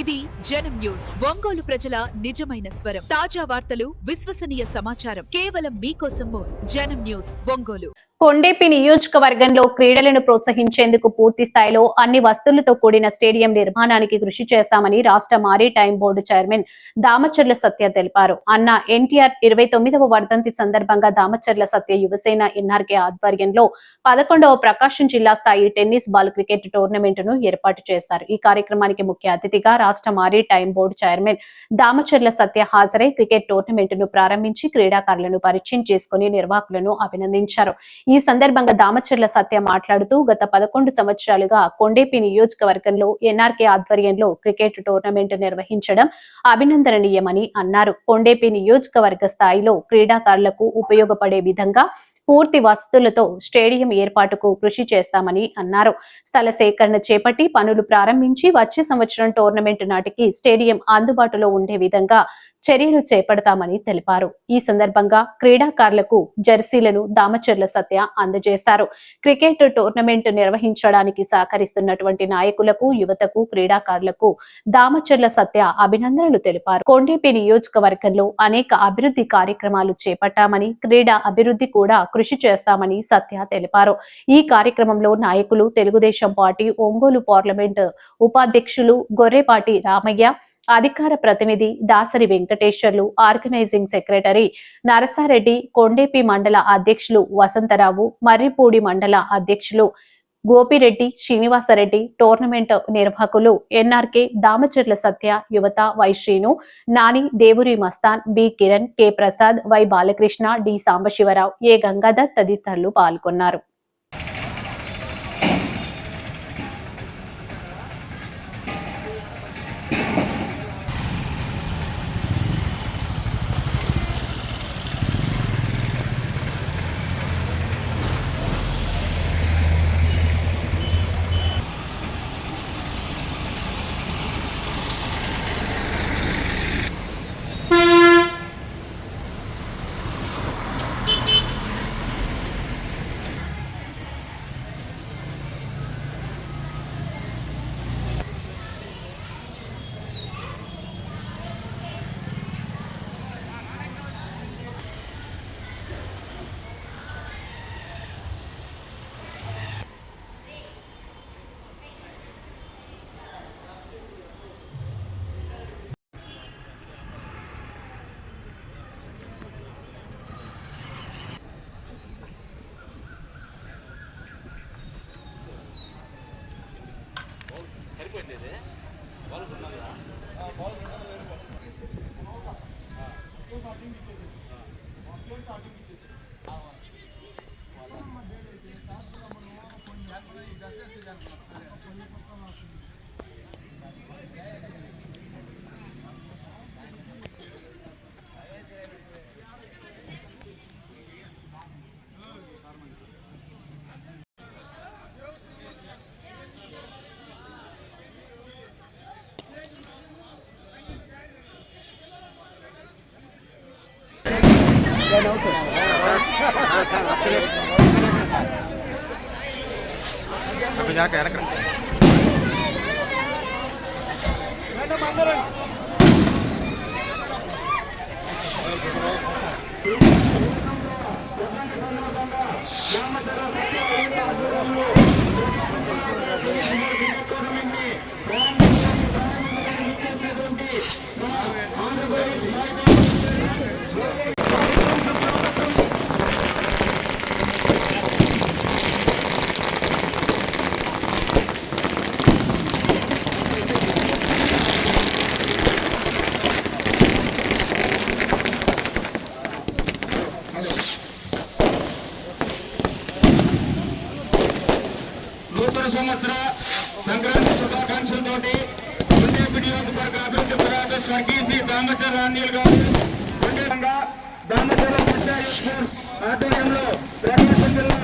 ఇది జనం న్యూస్. ఒంగోలు ప్రజల నిజమైన స్వరం. తాజా వార్తలు, విశ్వసనీయ సమాచారం కేవలం మీకోసం. జనం న్యూస్ ఒంగోలు. కొండేపి నియోజకవర్గంలో క్రీడలను ప్రోత్సహించేందుకు పూర్తి స్థాయిలో అన్ని వస్తువులతో కూడిన స్టేడియం నిర్మాణానికి కృషి చేస్తామని రాష్ట్ర మారిటైమ్ బోర్డు చైర్మన్ దామచర్ల సత్య తెలిపారు. అన్న ఎన్టీఆర్ 29వ వర్ధంతి సందర్భంగా దామచర్ల సత్య యువసేన ఎన్ఆర్కే ఆధ్వర్యంలో 11వ ప్రకాశం జిల్లా స్థాయి టెన్నిస్ బాల్ క్రికెట్ టోర్నమెంటును ఏర్పాటు చేశారు. ఈ కార్యక్రమానికి ముఖ్య అతిథిగా రాష్ట్ర మారిటైమ్ బోర్డు చైర్మన్ దామచర్ల సత్య హాజరై క్రికెట్ టోర్నమెంటును ప్రారంభించి క్రీడాకారులను పరిచయం చేసుకుని నిర్వాహకులను అభినందించారు. ఈ సందర్భంగా దామచర్ల సత్య మాట్లాడుతూ గత 11 సంవత్సరాలుగా కొండేపి నియోజకవర్గంలో ఎన్ఆర్కే ఆధ్వర్యంలో క్రికెట్ టోర్నమెంట్ నిర్వహించడం అభినందనీయమని అన్నారు. కొండేపి నియోజకవర్గ స్థాయిలో క్రీడాకారులకు ఉపయోగపడే విధంగా పూర్తి వసతులతో స్టేడియం ఏర్పాటుకు కృషి చేస్తామని అన్నారు. స్థల సేకరణ చేపట్టి పనులు ప్రారంభించి వచ్చే సంవత్సరం టోర్నమెంట్ నాటికి స్టేడియం అందుబాటులో ఉండే విధంగా చర్యలు చేపడతామని తెలిపారు. ఈ సందర్భంగా క్రీడాకారులకు జెర్సీలను దామచర్ల సత్య అందజేశారు. క్రికెట్ టోర్నమెంట్ నిర్వహించడానికి సహకరిస్తున్నటువంటి నాయకులకు, యువతకు, క్రీడాకారులకు దామచర్ల సత్య అభినందనలు తెలిపారు. కొండేపి నియోజకవర్గంలో అనేక అభివృద్ధి కార్యక్రమాలు చేపట్టామని, క్రీడా అభివృద్ధి కూడా కృషి చేస్తామని సత్య తెలిపారు. ఈ కార్యక్రమంలో నాయకులు, తెలుగుదేశం పార్టీ ఒంగోలు పార్లమెంట్ ఉపాధ్యక్షులు గొర్రెపాటి రామయ్య, అధికార ప్రతినిధి దాసరి వెంకటేశ్వర్లు, ఆర్గనైజింగ్ సెక్రటరీ నరసారెడ్డి, కొండేపి మండల అధ్యక్షులు వసంతరావు, మర్రిపూడి మండల అధ్యక్షులు గోపిరెడ్డి, శ్రీనివాసరెడ్డి, టోర్నమెంట్ నిర్వాహకులు ఎన్ఆర్కే, దామచర్ల సత్య, యువత, Y Srinu, Nani, Devuri Mastan, B Kiran, K Prasad, Y Balakrishna, D Sambasivarao, A Gangadhar తదితరులు పాల్గొన్నారు. సంవత్సర సంక్రాంతి శుభాకాంక్షలతోటి కొండేపి నియోజకవర్గ అభివృద్ధి ప్రదాత స్వర్గీయ శ్రీ దామచర్ల అనిల్ గారు దామచర్ల సత్య ఆధ్వర్యంలో ప్రకాశం జిల్లా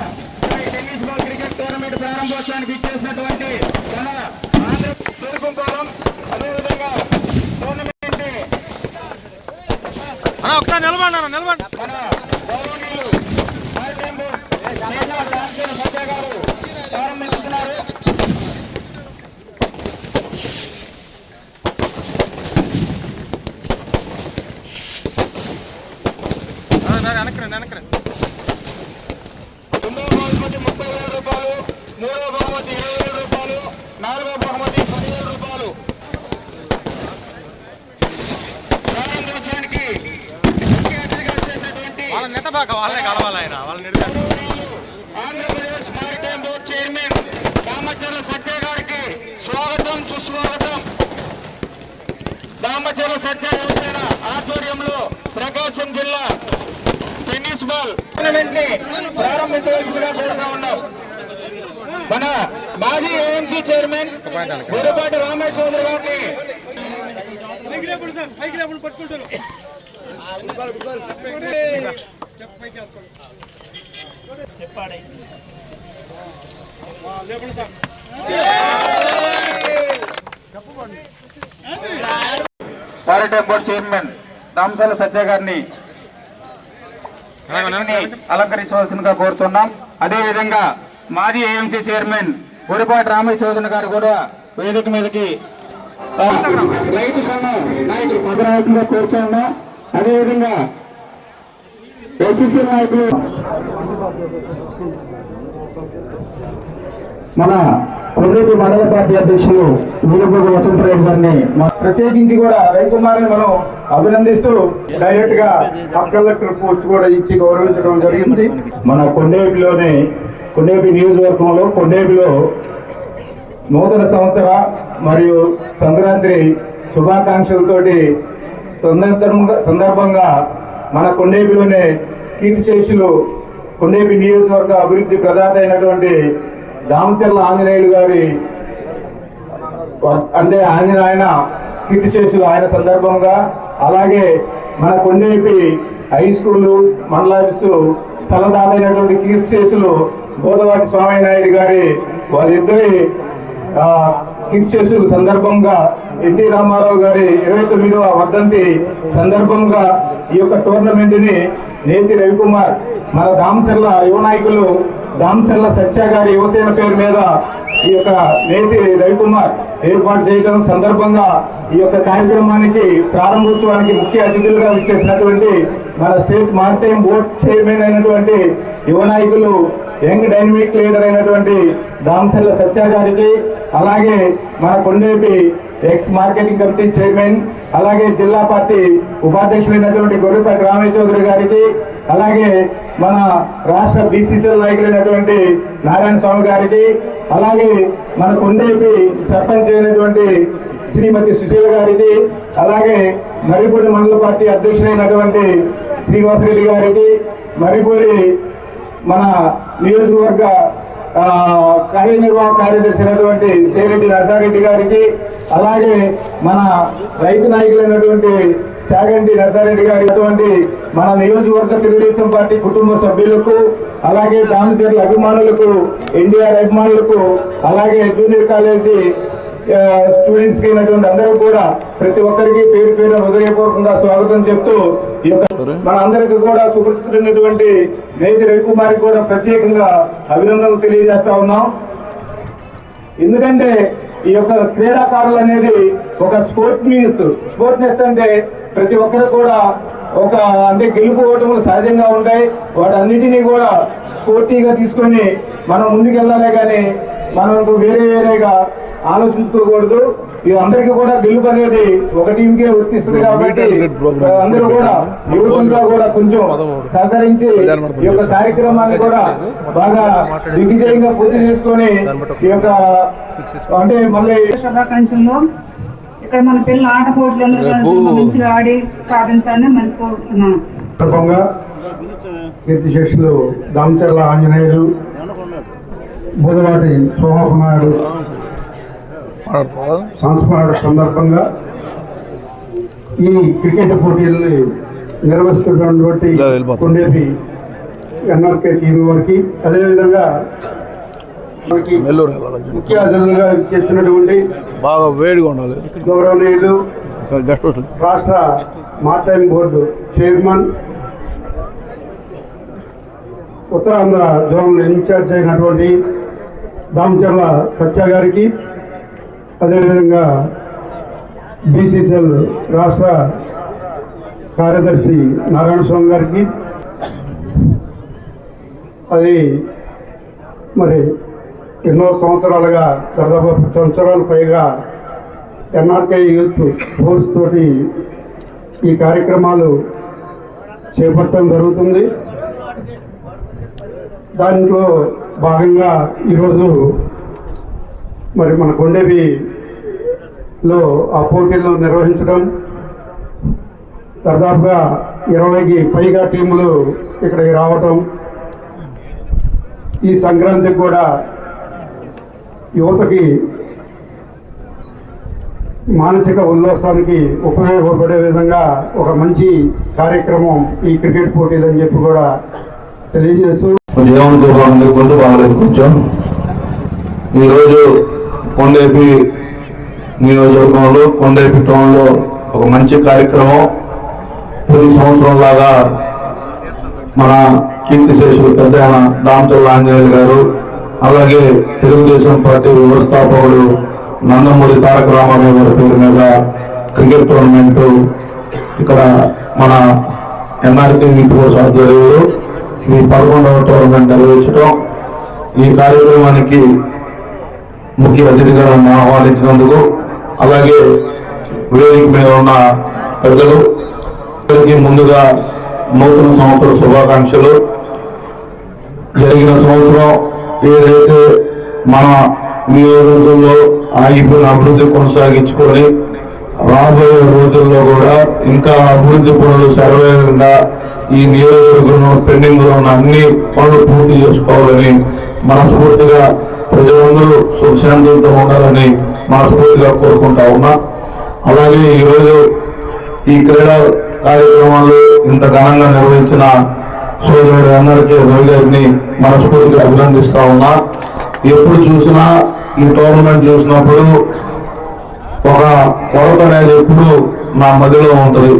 టెన్నిస్ బాల్ క్రికెట్ టోర్నమెంట్ ప్రారంభోత్సవానికి ఇచ్చేసినటువంటి మన ఆంధ్ర తూర్పుపాలెం అదేవిధంగా టోర్నమెంట్ ఒకసారి నిలబడి మన గౌరవనీయులు మారిటైమ్ బోర్డు సత్య గారు ప్రారంభించుతున్నారు. రెండవ బహుమతి 30,000 రూపాయలు, మూడవ బహుమతి 20,000 రూపాయలు, నాలుగవ బహుమతి 10,000 రూపాయలు. ప్రారంభోత్సవానికి ముఖ్య అతిథిగా వచ్చేసినటువంటి Andhra Pradesh maritime board chairman Damacharla Satya గారికి స్వాగతం సుస్వాగతం. దామచర్ల సత్య యువసేన ఆధ్వర్యంలో ప్రకాశం జిల్లా టెన్నిస్ బాల్ టోర్నమెంట్ ని ప్రారంభించవలసిందిగా కోరుతా ఉన్నాం. మన మాజీ ఏఎంసీ చైర్మన్ గురపాటి రామయ్య చౌదరి గారిని మారిటైమ్ బోర్డు చైర్మన్ దామచర్ల సత్య గారిని అలంకరించవలసిందిగా కోరుతున్నాం. అదేవిధంగా మాజీ ఏఎంసీ చైర్మన్ గురపాటి రామయ్య చౌదరి గారు కూడా వేదిక మీదకి రైతు సంఘం నాయకులు పదనాయకులుగా కోరుతున్నాం. అదేవిధంగా ఎస్సీసీ నాయకులు మన కొల్లేటి మండల పార్టీ అధ్యక్షులు వీరగోగు వసంతరావు గారిని ప్రత్యేకించి కూడా రవికుమార్ని మనం అభినందిస్తూ డైరెక్ట్ గా సబ్ కలెక్టర్ పోస్ట్ కూడా ఇచ్చి గౌరవించడం జరిగింది. మన కొండేపి నియోజకవర్గంలో కొండేపిలో నూతన సంవత్సర మరియు సంక్రాంతి శుభాకాంక్షలతోటి సందర్భంగా మన కొండేపిలోనే కీర్తిశేషులు కొండేపి నియోజకవర్గ అభివృద్ధి ప్రదాత అయినటువంటి దామచర్ల ఆంజనేయులు గారి అంటే ఆయన కీర్తిశేషులు ఆయన సందర్భంగా, అలాగే మన కొండేపి హై స్కూలు మండలాఫీసు స్థలదాత అయినటువంటి కీర్తిశేషులు గోదవాటి స్వామి నాయుడు గారి వాళ్ళిద్దరి కీర్తిశేషుల సందర్భంగా ఎన్టీ రామారావు గారి 29వ వర్ధంతి సందర్భంగా ఈ యొక్క టోర్నమెంట్ ని నేతి రవికుమార్ మన దామచర్ల యువ నాయకులు దామచర్ల సత్య గారి యువసేన పేరు మీద ఈ యొక్క నేతి రవికుమార్ ఏర్పాటు చేయడం సందర్భంగా ఈ యొక్క కార్యక్రమానికి ప్రారంభోత్సవానికి ముఖ్య అతిథులుగా విచ్చేసినటువంటి మన స్టేట్ మారిటైమ్ బోర్డ్ చైర్మన్ అయినటువంటి యువ నాయకులు యంగ్ డైనమిక్ లీడర్ అయినటువంటి దామచర్ల సత్య గారికి, అలాగే మన Kondepi X marketing committee chairman, అలాగే జిల్లా పార్టీ ఉపాధ్యక్షులైనటువంటి గొర్రెపాటి రామయ్య చౌదరి గారికి, అలాగే మన రాష్ట్ర బీసీసీఎల్ నాయకులైనటువంటి నారాయణ స్వామి గారికి, అలాగే మన కొండేపి సర్పంచ్ అయినటువంటి శ్రీమతి సుశీల గారికి, అలాగే మర్రిపూడి మండల పార్టీ అధ్యక్షులైనటువంటి శ్రీనివాసరెడ్డి గారికి, మర్రిపూడి మన నియోజకవర్గ కార్యనిర్వాహక కార్యదర్శి అయినటువంటి సేరెడ్డి నరసారెడ్డి గారికి, అలాగే మన రైతు నాయకులైనటువంటి చాగంటి నరసారెడ్డి గారి అటువంటి మన నియోజకవర్గ తెలుగుదేశం పార్టీ కుటుంబ సభ్యులకు, అలాగే దామచర్ల అభిమానులకు, ఎన్టీఆర్ అభిమానులకు, అలాగే జూనియర్ కాలేజీ స్టూడెంట్స్ కి అయినటువంటి అందరూ కూడా ప్రతి ఒక్కరికి పేరు పేరు హృదయపూర్వకంగా స్వాగతం చెప్తూ మన అందరికి కూడా సుపరిచితులైనటువంటి నేతి రవికుమార్ కూడా ప్రత్యేకంగా అభినందనలు తెలియజేస్తా ఉన్నాం. ఎందుకంటే ఈ యొక్క క్రీడాకారులు అనేది ఒక స్పోర్ట్నెస్ అంటే ప్రతి ఒక్కరు కూడా ఒక అంటే గెలుపు ఓటములు సహజంగా ఉంటాయి. వాటన్నిటినీ కూడా స్పోర్టీగా తీసుకొని మనం ముందుకెళ్ళాలి, కానీ మనం వేరేగా ఆలోచించుకోకూడదు. ఇది అందరికీ కూడా గెలుపు అనేది ఒక టీంకే వర్తిస్తుంది కాబట్టి అందరూ కూడా యువతంగా కూడా కొంచెం సహకరించి ఈ యొక్క కార్యక్రమాన్ని కూడా బాగా దిగ్విజయంగా పూర్తి చేసుకొని ఈ యొక్క అంటే మళ్ళీ శుభాకాంక్షలు. ఇక్కడ మన పిల్లల ఆట పోటీలు మంచిగా ఆడి సాధించాలని మనం కోరుతున్నాం. కీర్తిశేషులు దామచర్ల ఆంజనేయులు, బుధవాటి సోమకుమారు సంస్మరణ సందర్భంగా ఈ క్రికెట్ పోటీల్ని నిర్వహిస్తున్నటువంటి కొండేపి ఎన్ఆర్కే టీం వారికి, అదేవిధంగా మనకి ముఖ్య అతిథులుగా చేసినటువంటి బాగా వేడిగా ఉండాలి గౌరవనీయులు రాష్ట్ర maritime board chairman, Uttarandhra zonal incharge అయినటువంటి దామచర్ల సత్య గారికి, అదేవిధంగా బీసీసీఎల్ రాష్ట్ర కార్యదర్శి నారాయణ స్వామి గారికి, అది మరి ఎన్నో సంవత్సరాలుగా దాదాపు 10 సంవత్సరాలు పైగా ఎన్ఆర్కే యూత్ ఫోర్స్ తోటి ఈ కార్యక్రమాలు చేపట్టడం జరుగుతుంది. దాంట్లో భాగంగా ఈరోజు మరి మన కొండేపిలో ఆ పోటీలు నిర్వహించడం, దాదాపుగా 20కి పైగా టీములు ఇక్కడికి రావటం, ఈ సంక్రాంతికి కూడా యువతకి మానసిక ఉల్లాసానికి ఉపయోగపడే విధంగా ఒక మంచి కార్యక్రమం ఈ క్రికెట్ పోటీలు అని చెప్పి కూడా తెలియజేస్తూ కొంత బాగలేదు కొంచెం. ఈరోజు కొండేపి నియోజకవర్గంలో కొండేపి టౌన్లో ఒక మంచి కార్యక్రమం. ప్రతి సంవత్సరం లాగా మన కీర్తిశేషులు పెద్ద దామచర్ల ఆంజనేయులు గారు, అలాగే తెలుగుదేశం పార్టీ వ్యవస్థాపకుడు నందమూరి తారక రామారావు గారి పేరు మీద క్రికెట్ టోర్నమెంటు ఇక్కడ మన ఎన్ఆర్కే యూత్ ఫోర్స్ ఆధ్వర్యంలో ఇది 11వ టోర్నమెంట్ నిర్వహించడం. ఈ కార్యక్రమానికి ముఖ్య అతిథిగా నన్ను ఆహ్వానించినందుకు, అలాగే వేదిక మీద ఉన్న పెద్దలు ముందుగా నూతన సంవత్సర శుభాకాంక్షలు. జరిగిన సంవత్సరం ఏదైతే మన నియోజకవర్గంలో ఆగిపోయిన అభివృద్ధి కొనసాగించుకొని రాబోయే రోజుల్లో కూడా ఇంకా అభివృద్ధి పనులు సర్వేగా ఈ నియోజకవర్గంలో పెండింగ్ లో ఉన్న అన్ని పనులు పూర్తి చేసుకోవాలని మనస్ఫూర్తిగా ప్రజలందరూ సుఖశాంతులతో ఉండాలని మనస్ఫూర్తిగా కోరుకుంటా ఉన్నా. అలాగే ఈరోజు ఈ క్రీడా కార్యక్రమాలు ఇంత ఘనంగా నిర్వహించిన సోదరుడు అందరికీ రవి గారిని మనస్ఫూర్తిగా అభినందిస్తా ఉన్నా. ఎప్పుడు చూసినా ఈ టోర్నమెంట్ చూసినప్పుడు ఒక కొరత అనేది ఎప్పుడు నా మదిలో ఉంటుంది.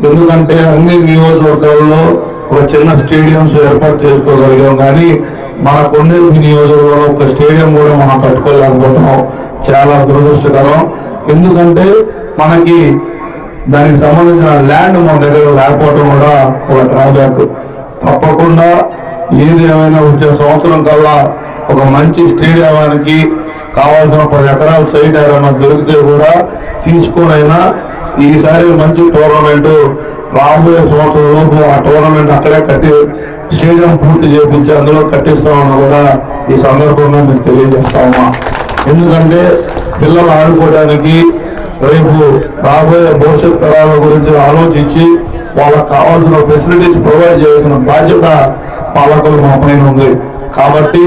ఎందుకంటే అన్ని నియోజకవర్గాల్లో ఒక చిన్న స్టేడియంస్ ఏర్పాటు చేసుకోగలిగాం, కానీ మన కొండేపి నియోజకవర్గంలో ఒక స్టేడియం కూడా మనం కట్టుకోలేకపోవడం చాలా దురదృష్టకరం. ఎందుకంటే మనకి దానికి సంబంధించిన ల్యాండ్ మన దగ్గర లేకపోవడం కూడా ఒక డ్రాబ్యాక్. తప్పకుండా ఏది ఏమైనా వచ్చే సంవత్సరం కల్లా ఒక మంచి స్టేడియానికి కావాల్సిన 10 ఎకరాల సైట్ ఏమైనా దొరికితే కూడా తీసుకునైనా ఈసారి మంచి టోర్నమెంట్ రాబోయే సంవత్సరం లోపు ఆ టోర్నమెంట్ అక్కడే కట్టి స్టేడియం పూర్తి చేయించి అందులో కట్టిస్తామని కూడా ఈ సందర్భంగా మీకు తెలియజేస్తామా. ఎందుకంటే పిల్లలు ఆడుకోవడానికి రేపు రాబోయే భవిష్యత్ తరాల గురించి ఆలోచించి వాళ్ళకు కావాల్సిన ఫెసిలిటీస్ ప్రొవైడ్ చేయాల్సిన బాధ్యత పాలకులు మా పైన ఉంది. కాబట్టి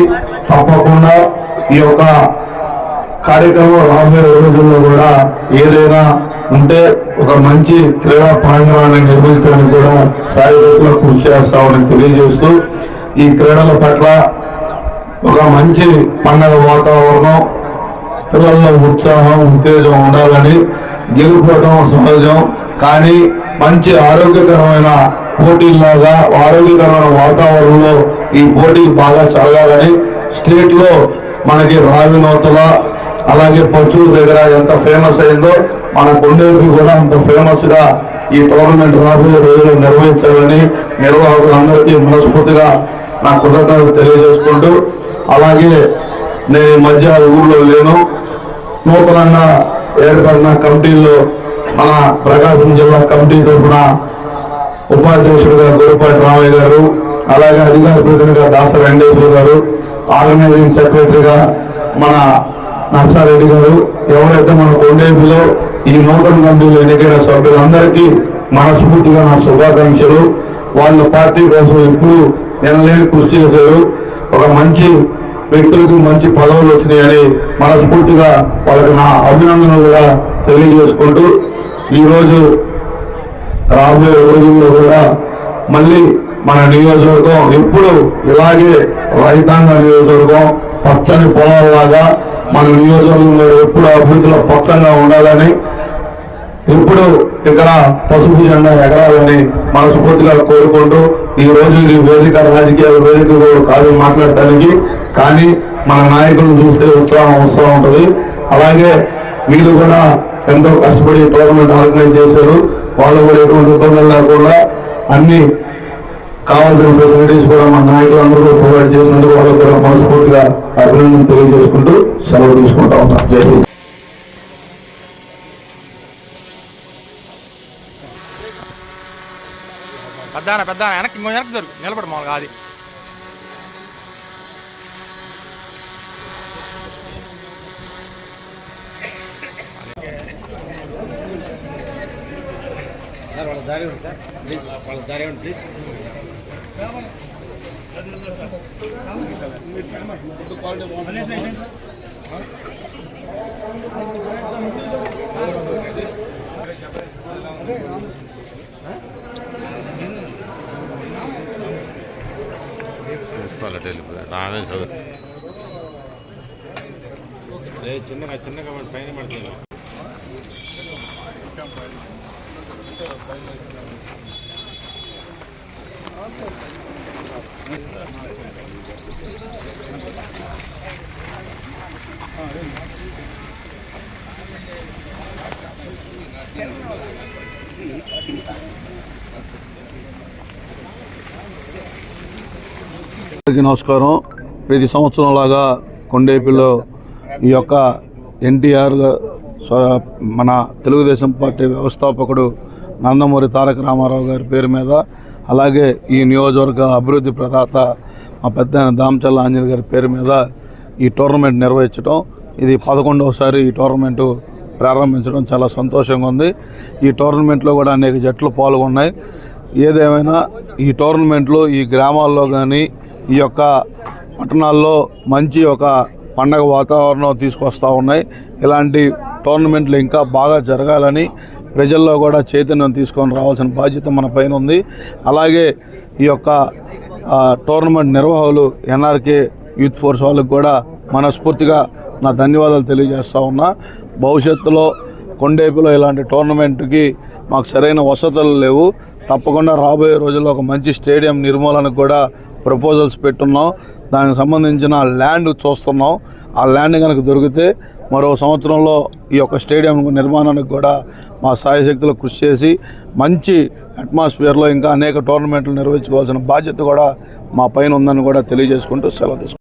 తప్పకుండా ఈ యొక్క కార్యక్రమం రాబోయే రోజుల్లో కూడా ఏదైనా ఉంటే ఒక మంచి క్రీడా ప్రాంగణాన్ని నిర్మించడానికి కూడా సాయశక్తులు కృషి చేస్తామని తెలియజేస్తూ ఈ క్రీడల పట్ల ఒక మంచి పండగ వాతావరణం, పిల్లల్లో ఉత్సాహం ఉత్తేజం ఉండాలని, గెలుపోవడం సహజం కానీ మంచి ఆరోగ్యకరమైన పోటీల్లాగా ఆరోగ్యకరమైన వాతావరణంలో ఈ పోటీలు బాగా జరగాలని, స్టేట్ లో మనకి రావినోతల అలాగే పచ్చూరు దగ్గర ఎంత ఫేమస్ అయిందో మన కొండేపి కూడా అంత ఫేమస్ గా ఈ టోర్నమెంట్ రాబోయే రోజుల్లో నిర్వహించాలని నిర్వాహకులందరికీ మనస్ఫూర్తిగా నా కృతజ్ఞతలు తెలియజేసుకుంటూ, అలాగే నేను ఈ మధ్య ఊళ్ళో లేను, నూతనంగా ఏర్పడిన కమిటీల్లో మన ప్రకాశం జిల్లా కమిటీ తరఫున ఉపాధ్యక్షుడిగా గురుపాటి రామయ్య గారు, అలాగే అధికార ప్రతినిధిగా దాస వెంకటేశ్వర గారు, ఆర్గనైజింగ్ సెక్రటరీగా మన నర్సారెడ్డి గారు, ఎవరైతే మన కొండేపిలో ఈ నూతన కమిటీలో ఎన్నికైన సభ్యులందరికీ మనస్ఫూర్తిగా నా శుభాకాంక్షలు. వాళ్ళ పార్టీ కోసం ఎప్పుడు ఎనలేని కృషి చేశారు. ఒక మంచి వ్యక్తులకు మంచి పదవులు వచ్చినాయని మనస్ఫూర్తిగా వాళ్ళకి నా అభినందనలు కూడా తెలియజేసుకుంటూ, ఈరోజు రాబోయే రోజుల్లో కూడా మళ్ళీ మన నియోజకవర్గం ఎప్పుడు ఇలాగే రైతాంగ నియోజకవర్గం పచ్చని పొలాల్లాగా మన నియోజకవర్గంలో ఎప్పుడు అభివృద్ధిలో పచ్చంగా ఉండాలని, ఎప్పుడు ఇక్కడ పసుపు జెండా ఎగరాలని మనస్ఫూర్తిగా కోరుకుంటూ, ఈ రోజు ఇది వేదిక రాజకీయ వేదిక కూడా కాదు మాట్లాడటానికి, కానీ మన నాయకులను చూస్తే ఉత్సాహం వస్తూ ఉంటుంది. అలాగే వీళ్ళు కూడా ఎంతో కష్టపడి టోర్నమెంట్ ఆర్గనైజ్ చేశారు. వాళ్ళు కూడా ఎటువంటి ఇబ్బందులు లేకుండా అన్ని కావాల్సిన ఫెసిలిటీస్ కూడా మన నాయకులందరూ కూడా ప్రొవైడ్ చేసినందుకు వాళ్ళకు కూడా మనస్ఫూర్తిగా అభినందన తెలియజేసుకుంటూ సెలవు తీసుకుంటా ఉన్నాం. జై హింద్. పెద్ద వెనక్కి దొరికి నిలబడి మామూలుగా అది వాళ్ళ దారి ఉంది సార్ ప్లీజ్, వాళ్ళ దారి ఉంది ప్లీజ్. చిన్నగా పైన పడుతుంది. నమస్కారం. ప్రతి సంవత్సరం లాగా కొండేపిలో ఈ యొక్క ఎన్టీఆర్ మన తెలుగుదేశం పార్టీ వ్యవస్థాపకుడు నందమూరి తారక రామారావు గారి పేరు మీద, అలాగే ఈ నియోజకవర్గ అభివృద్ధి ప్రదాత మా పెద్ద దామచల్ల ఆంజనేయ గారి పేరు మీద ఈ టోర్నమెంట్ నిర్వహించడం, ఇది 11వసారి ఈ టోర్నమెంటు ప్రారంభించడం చాలా సంతోషంగా ఉంది. ఈ టోర్నమెంట్లో కూడా అనేక జట్లు పాల్గొన్నాయి. ఏదేమైనా ఈ టోర్నమెంట్లో ఈ గ్రామాల్లో కానీ ఈ యొక్క పట్టణాల్లో మంచి ఒక పండగ వాతావరణం తీసుకొస్తూ ఉన్నాయి. ఇలాంటి టోర్నమెంట్లు ఇంకా బాగా జరగాలని ప్రజల్లో కూడా చైతన్యం తీసుకొని రావాల్సిన బాధ్యత మన పైన ఉంది. అలాగే ఈ యొక్క టోర్నమెంట్ నిర్వాహకులు ఎన్ఆర్కే యూత్ ఫోర్స్ వాళ్ళకి కూడా మనస్ఫూర్తిగా నా ధన్యవాదాలు తెలియజేస్తూ ఉన్నా. భవిష్యత్తులో కొండేపిలో ఇలాంటి టోర్నమెంట్కి మాకు సరైన వసతులు లేవు. తప్పకుండా రాబోయే రోజుల్లో ఒక మంచి స్టేడియం నిర్మూలనకు కూడా ప్రపోజల్స్ పెట్టున్నాం. దానికి సంబంధించిన ల్యాండ్ చూస్తున్నాం. ఆ ల్యాండ్ కనుక దొరికితే మరో సంవత్సరంలో ఈ యొక్క స్టేడియం నిర్మాణానికి కూడా మా సాయశక్తులు కృషి చేసి మంచి అట్మాస్ఫియర్లో ఇంకా అనేక టోర్నమెంట్లు నిర్వహించుకోవాల్సిన బాధ్యత కూడా మా పైన ఉందని కూడా తెలియజేసుకుంటూ సెలవు తీసుకుంటాం.